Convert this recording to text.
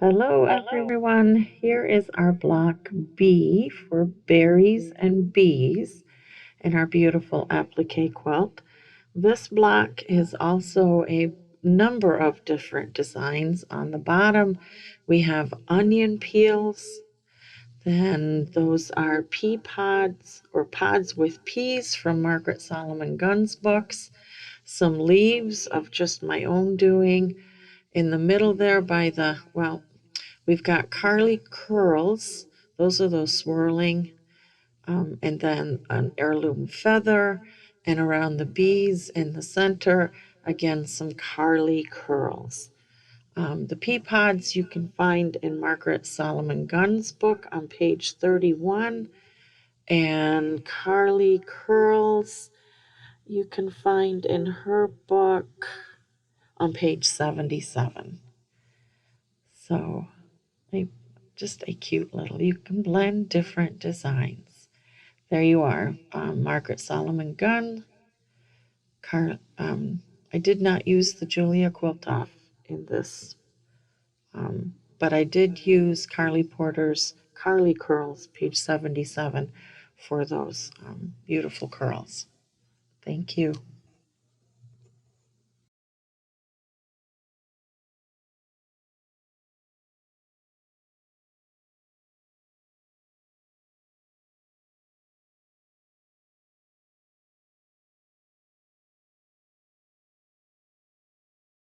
Hello, everyone. Here is our block B for berries and bees in our beautiful applique quilt. This block is also a number of different designs. On the bottom, we have onion peels. Then those are pea pods or pods with peas from Margaret Solomon Gunn's books. Some leaves of just my own doing. In the middle there we've got Karlee Kurls. Those are those swirling. And then an heirloom feather. And around the bees in the center, again, some Karlee Kurls. The pea pods you can find in Margaret Solomon Gunn's book on page 31. And Karlee Kurls you can find in her book on page 77. So just a cute little, you can blend different designs. There you are, Margaret Solomon Gunn. I did not use the Julia quilt off in this, but I did use Karlee Porter's Karlee Kurls, page 77, for those beautiful curls. Thank you.